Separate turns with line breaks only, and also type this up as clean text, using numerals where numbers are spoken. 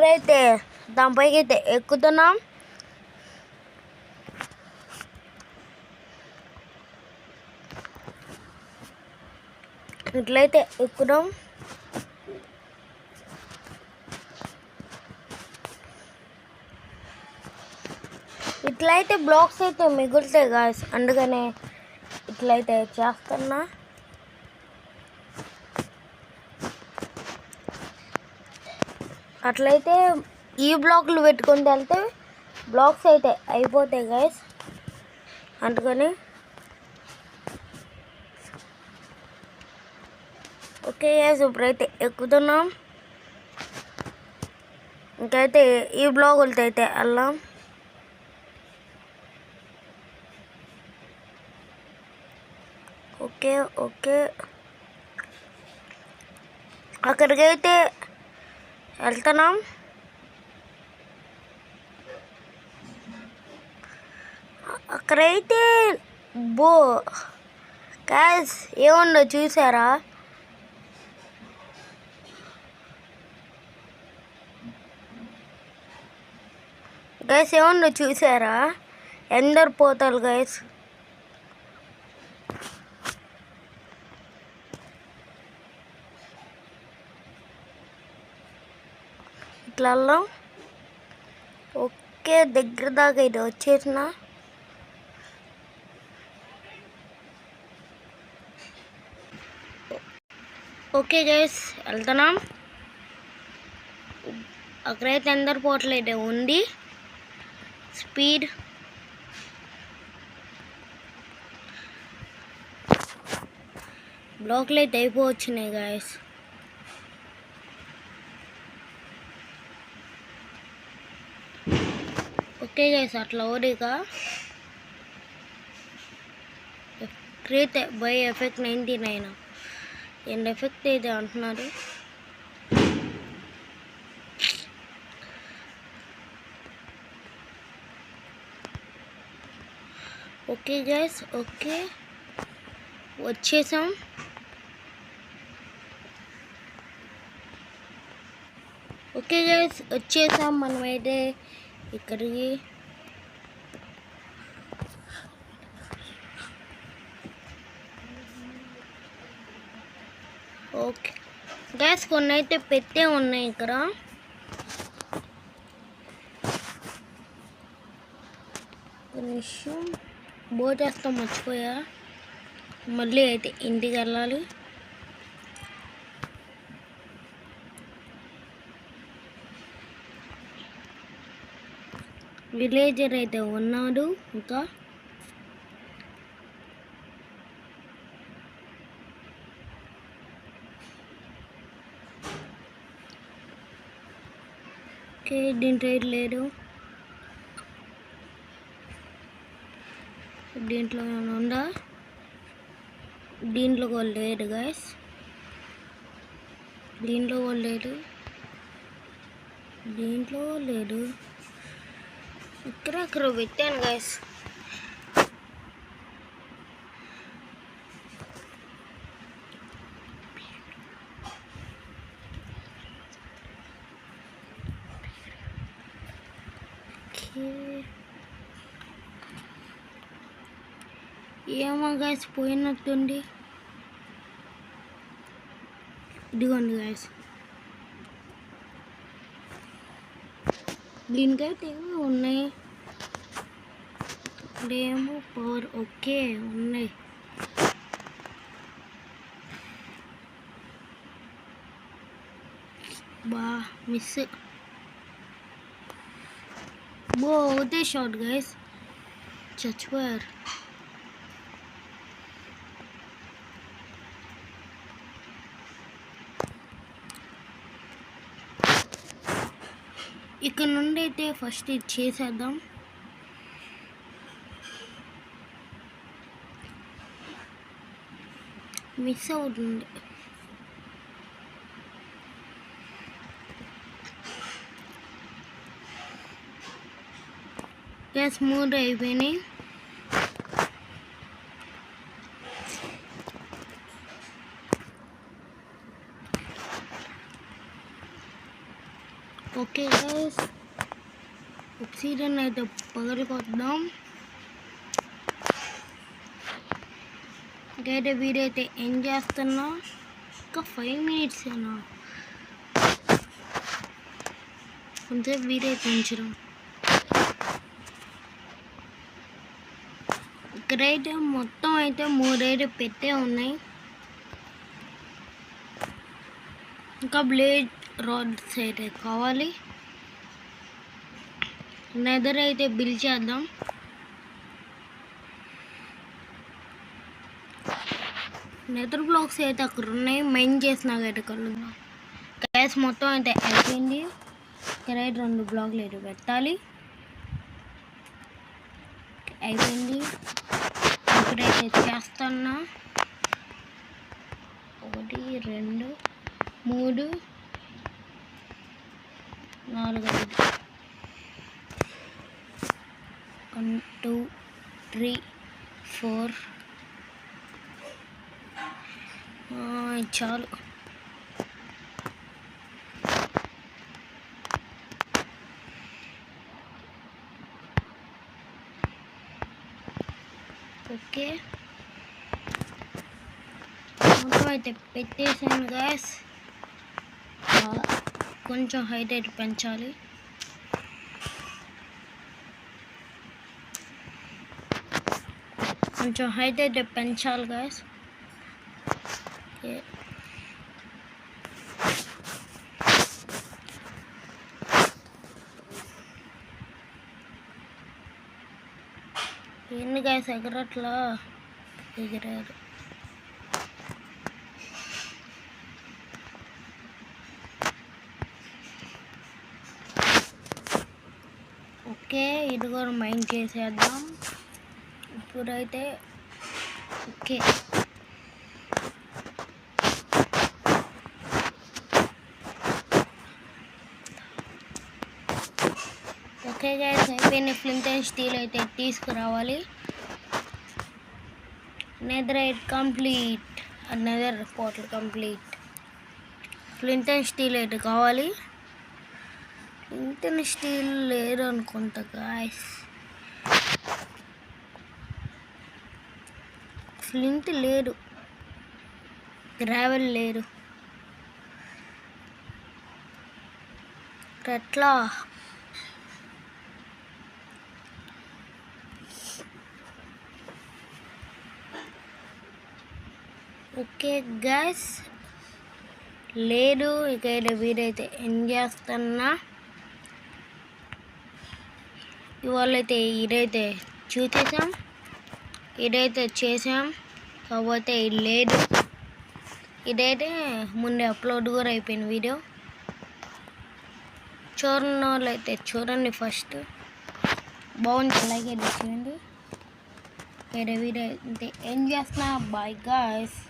ఇప్పుడైతే దానిపైకి అయితే ఎక్కుతున్నాం. ఇట్లయితే ఎక్కుదాం. ఇట్లయితే బ్లాక్స్ అయితే మిగులుతాయి గాయ్స్, అందుకనే ఇట్లయితే చేస్తున్నా. అట్లయితే ఈ బ్లాక్లు పెట్టుకొని వెళ్తే బ్లాక్స్ అయితే అయిపోతాయి గాయ్స్, అందుకని ఓకే గాయ్స్ ఇప్పుడైతే ఎక్కుతున్నాం. ఇంకైతే ఈ బ్లాకులతో అయితే వెళ్ళాం. ఓకే ఓకే అక్కడికైతే వెళ్తున్నాం. అక్కడైతే గ్యాస్ ఏముందో చూసారా? గైస్ ఏముందో చూసారా? ఎందరు పోతారు గైస్. ఇట్లా వెళ్దాం. ఓకే దగ్గర దాకా ఇది వచ్చేసిన. ఓకే గైస్ వెళ్తున్నాం. అక్కడైతే ఎందరు పోవట్లేదు ఉంది. స్పీడ్ బ్లాక్లు అయితే అయిపోవచ్చినాయి గాయస్. ఓకే గైస్ అట్లా ఓడిగా create by effect 99 and effect అయితే అంటున్నారు. ఓకే గైస్ ఓకే వచ్చేసాం. ఓకే గైస్ వచ్చేసాం మనమైతే ఇక్కడికి. ఓకే గైస్ కొన్ని అయితే పెట్టే ఉన్నాయి ఇక్కడ. నిమిషం బోట్ వేస్తాం మర్చిపోయా. మళ్ళీ అయితే ఇంటికి వెళ్ళాలి. విలేజర్ అయితే ఉన్నాడు ఇంకా. ఓకే దీంట్లో ఏది లేదు. దీంట్లో ఏమైనా ఉందా? దీంట్లో కూడా లేదు గైస్. దీంట్లో కూడా లేదు. దీంట్లో లేదు. ఇక్కడ పెట్టాను గైస్. ఏమో గైస్ పోయినట్టుంది. ఇదిగోండి గైస్ దీనికైతే ఏమో ఉన్నాయి. ఏమో పవర్ ఓకే ఉన్నాయి. బా మిస్ ఒకటే షాట్ గైస్ చచ్చిపోయారు. ఇక్కడ నుండి అయితే ఫస్ట్ ఇది చేసేద్దాం. మిస్ అవుతుంది. గ్యాస్ 3 అయిపోయినాయి. ఓకే సీరియన్ అయితే పగలకొద్దాం. ఇంకైతే వీడియో అయితే ఏం చేస్తున్నా, ఇంకా 5 minutes ఏనా, కొంచెం వీడియో అయితే ఉంచడం. ఇక్కడైతే మొత్తం అయితే 3 అయితే పెట్టే ఉన్నాయి. ఇంకా బ్లేడ్ రాడ్స్ అయితే కావాలి. నెదర్ అయితే బిల్ చేద్దాం. నెదర్ బ్లాక్స్ అయితే అక్కడ ఉన్నాయి. మైన్ చేసినాక అయితే కలుద్దాం. గ్యాస్ మొత్తం అయితే అయిపోయింది. ఇక్కడైతే 2 బ్లాక్లు అయితే పెట్టాలి. అయిపోయింది. ఇప్పుడైతే చేస్తున్నా. 1 2 3 4 5 1 2 3 4 చాలు. ఓకే, మొత్తం అయితే పెట్టేసాను గ్యాస్. కొంచెం హైట్ అయితే పెంచాలి. కొంచెం హైట్ అయితే పెంచాలి గ్యాస్. ఎన్ని గ్యాస్ ఎగరట్లా, ఎగిరారు. ఓకే, ఇది కూడా మైండ్ చేసేద్దాం ఇప్పుడైతే. ఓకే, ఓకే గైస్ అయిపోయిన. ఫ్లింట్ అండ్ స్టీల్ అయితే తీసుకురావాలి. Netherite complete, Nether portal complete. Flint and steel అయితే కావాలి. ఫ్లింట్ అండ్ స్టీల్ లేరు అనుకుంటా గాయస్. ఫ్లింట్ లేరు, గ్రావెల్ లేరు. ఎట్లా? ఓకే గైస్, లేదు. ఇక వీడైతే ఏం చేస్తున్నా, ఇవాళ అయితే ఇదైతే చూసేసాం, ఇదైతే చేసాం. కాకపోతే ఇది లేదు. ఇదైతే ముందే అప్లోడ్ కూడా అయిపోయిన వీడియో. చూడని వాళ్ళు అయితే చూడండి ఫస్ట్, బాగుంది. అలాగే చేయండి. వేరే వీడియో అయితే ఏం చేస్తున్నా. Bye guys.